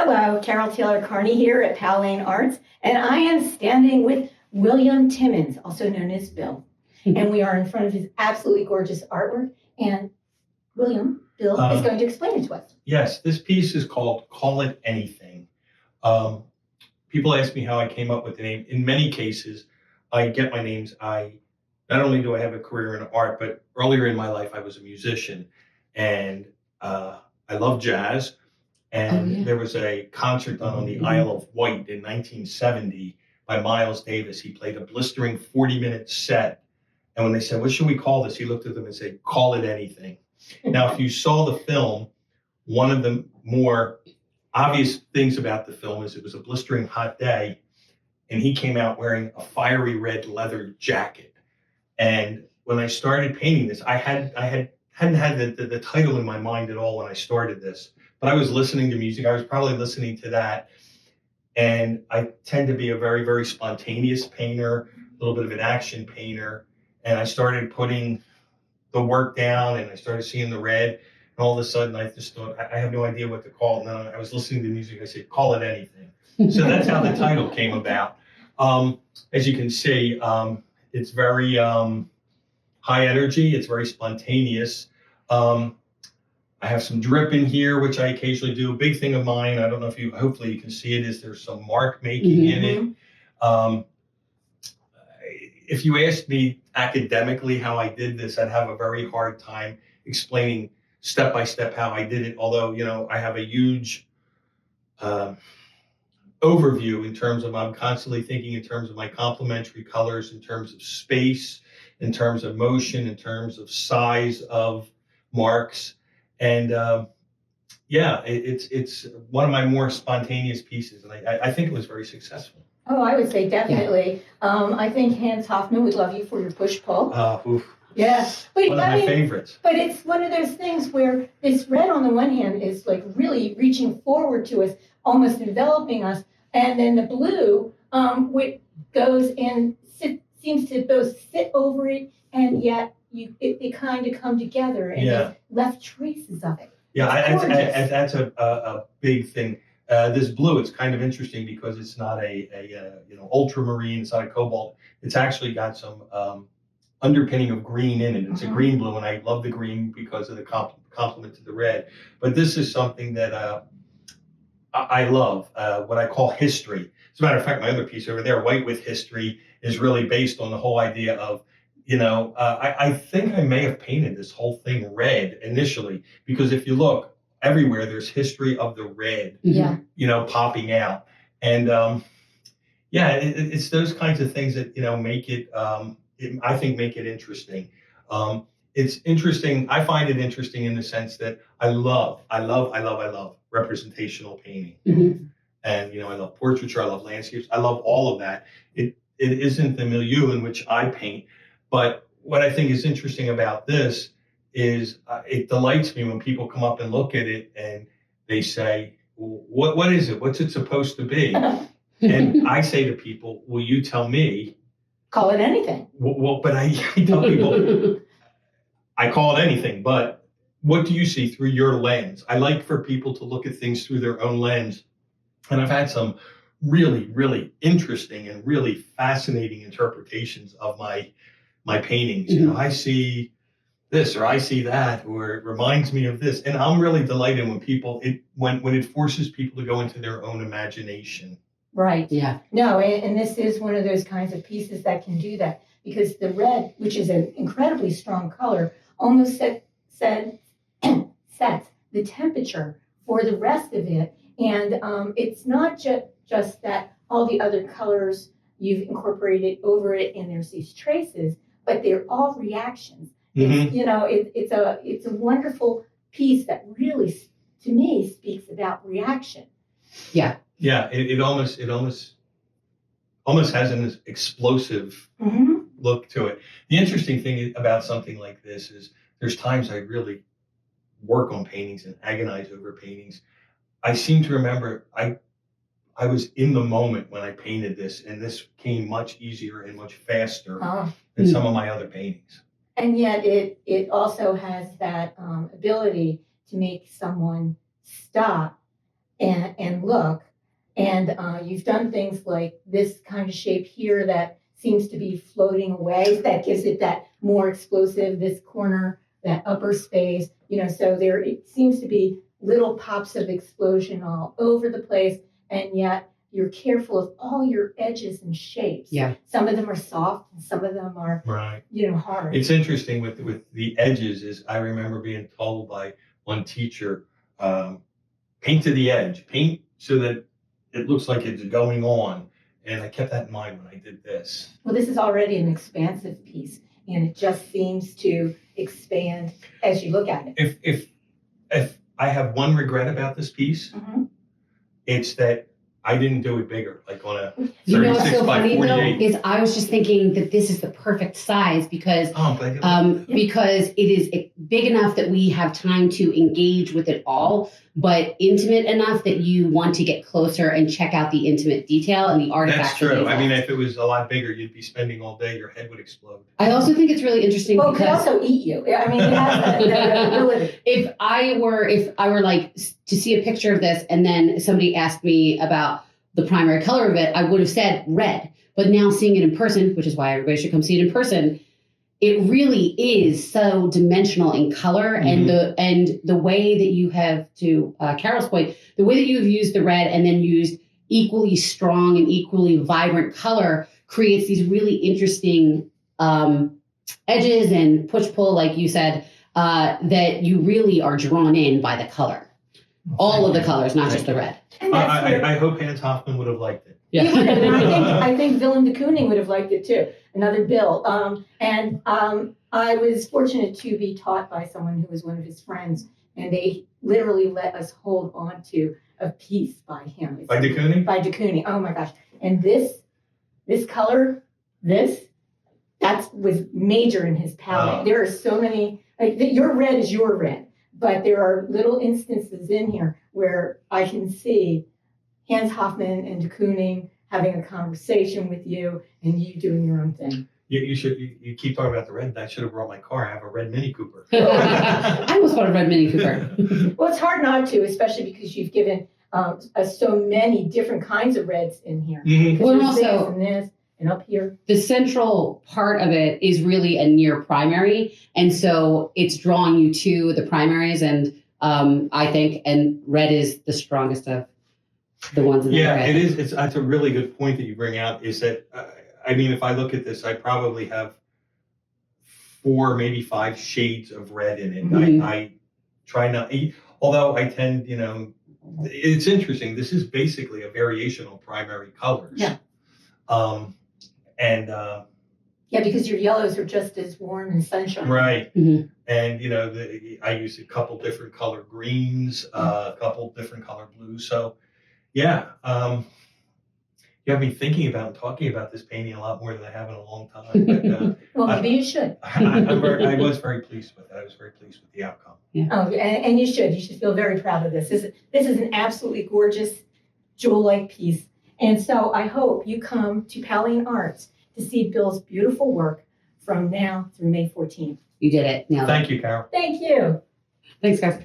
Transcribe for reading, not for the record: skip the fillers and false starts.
Hello, Carol Taylor-Kearney here at Powell Arts, and I am standing with William Timmins, also known as Bill. And we are in front of his absolutely gorgeous artwork, and Bill is going to explain it to us. Yes, this piece is called Call It Anything. People ask me how I came up with the name. In many cases, I get my names. Not only do I have a career in art, but earlier in my life, I was a musician, and I love jazz. And there was a concert done on the Isle of Wight in 1970 by Miles Davis. He played a blistering 40-minute set. And when they said, "What should we call this?" he looked at them and said, "Call it anything." Now, if you saw the film, one of the more obvious things about the film is it was a blistering hot day, and he came out wearing a fiery red leather jacket. And when I started painting this, I hadn't had the title in my mind at all when I started this. But I was listening to music. I was probably listening to that. And I tend to be a very, very spontaneous painter, a little bit of an action painter. And I started putting the work down and I started seeing the red. And all of a sudden, I just thought, I have no idea what to call it. And then I was listening to music. I said, "Call it anything." So that's how the title came about. As you can see, it's very high energy. It's very spontaneous. I have some drip in here, which I occasionally do. A big thing of mine, I don't know if hopefully you can see it, is there's some mark making in it. If you asked me academically how I did this, I'd have a very hard time explaining step by step how I did it. Although, I have a huge overview in terms of, I'm constantly thinking in terms of my complementary colors, in terms of space, in terms of motion, in terms of size of marks. And it's one of my more spontaneous pieces, and I think it was very successful. Oh, I would say definitely. Yeah. I think Hans Hofmann would love you for your push-pull. Yeah. But, one of my favorites. But it's one of those things where this red on the one hand is like really reaching forward to us, almost enveloping us, and then the blue, which goes and seems to both sit over it, and yet it kind of come together and left traces of it. Yeah, that's a big thing. This blue, it's kind of interesting because it's not a ultramarine, it's not a cobalt. It's actually got some underpinning of green in it. It's a green blue, and I love the green because of the complement to the red. But this is something that I love, what I call history. As a matter of fact, my other piece over there, White with History, is really based on the whole idea of, I think I may have painted this whole thing red initially, because if you look everywhere, there's history of the red, popping out. And it's those kinds of things that, make it, I think make it interesting. It's interesting. I find it interesting in the sense that I love representational painting. And, I love portraiture, I love landscapes, I love all of that. It isn't the milieu in which I paint. But what I think is interesting about this is it delights me when people come up and look at it and they say, what is it? What's it supposed to be? And I say to people, "Will you tell me?" Call it anything. Well, but I tell people, I call it anything, but what do you see through your lens? I like for people to look at things through their own lens. And I've had some really, really interesting and really fascinating interpretations of my paintings. I see this or I see that, or it reminds me of this. And I'm really delighted when when it forces people to go into their own imagination. Right. Yeah. No, and this is one of those kinds of pieces that can do that, because the red, which is an incredibly strong color, almost sets the temperature for the rest of it. And it's not just that all the other colors you've incorporated over it and there's these traces, but they're all reactions. It's a wonderful piece that really, to me, speaks about reaction. Yeah. Yeah. It almost has an explosive look to it. The interesting thing about something like this is there's times I really work on paintings and agonize over paintings. I seem to remember I was in the moment when I painted this, and this came much easier and much faster than some of my other paintings. And yet it also has that ability to make someone stop and look. And you've done things like this kind of shape here that seems to be floating away. That gives it that more explosive, this corner, that upper space, so there it seems to be little pops of explosion all over the place. And yet you're careful of all your edges and shapes. Yeah. Some of them are soft and some of them are, Right. hard. It's interesting with the edges is I remember being told by one teacher, paint to the edge, paint so that it looks like it's going on. And I kept that in mind when I did this. Well, this is already an expansive piece, and it just seems to expand as you look at it. If I have one regret about this piece, Mhm. it's that I didn't do it bigger, like on a You know what's 36 so by funny though 48. is I was just thinking that this is the perfect size because Oh, I'm glad you like that. because it is big enough that we have time to engage with it all, but intimate enough that you want to get closer and check out the intimate detail and the artifacts. That's true. I mean, involved. if it was a lot bigger, you'd be spending all day. Your head would explode. I also think it's really interesting Well, it could because also eat you. I mean, it has that ability. if I were like to see a picture of this and then somebody asked me about the primary color of it, I would have said red. But now seeing it in person, which is why everybody should come see it in person, it really is so dimensional in color. Mhm. And the way that you have, to Carol's point, the way that you've used the red and then used equally strong and equally vibrant color creates these really interesting edges and push-pull, like you said, that you really are drawn in by the color. All of the colors, not just the red. And that's where, I hope Hans Hofmann would have liked it. he would have, and I think Willem de Kooning would have liked it too. Another Bill. I was fortunate to be taught by someone who was one of his friends, and they literally let us hold on to a piece by him. By de Kooning? By de Kooning. Oh my gosh. And this color, that was major in his palette. Oh. There are so many, your red is your red, but there are little instances in here where I can see Hans Hofmann and de Kooning having a conversation with you and you doing your own thing. You keep talking about the red. I should have brought my car. I have a red Mini Cooper. I almost bought a red Mini Cooper. Well, it's hard not to, especially because you've given us so many different kinds of reds in here. Mhm. Because Well, there's also- this and this and up here. The central part of it is really a near primary. And so it's drawing you to the primaries. And I think, and red is the strongest of the ones in the Yeah, red. it is. It's a really good point that you bring out. Is that I mean, if I look at this, I probably have 4, maybe 5 shades of red in it. Mhm. I try not, although I tend, it's interesting. This is basically a variation on primary colors. Yeah. Yeah, because your yellows are just as warm and sunshine. Right. Mhm. And I use a couple different color greens, a couple different color blues. So yeah, you have me thinking about and talking about this painting a lot more than I have in a long time. But Well, maybe you should. I was very pleased with it. I was very pleased with the outcome. Oh, and you should. You should feel very proud of this. This is an absolutely gorgeous jewel-like piece. And so I hope you come to Pallian Arts to see Bill's beautiful work from now through May 14th. You did it. Nailed it. Thank you, Carol. Thank you. Thanks, guys.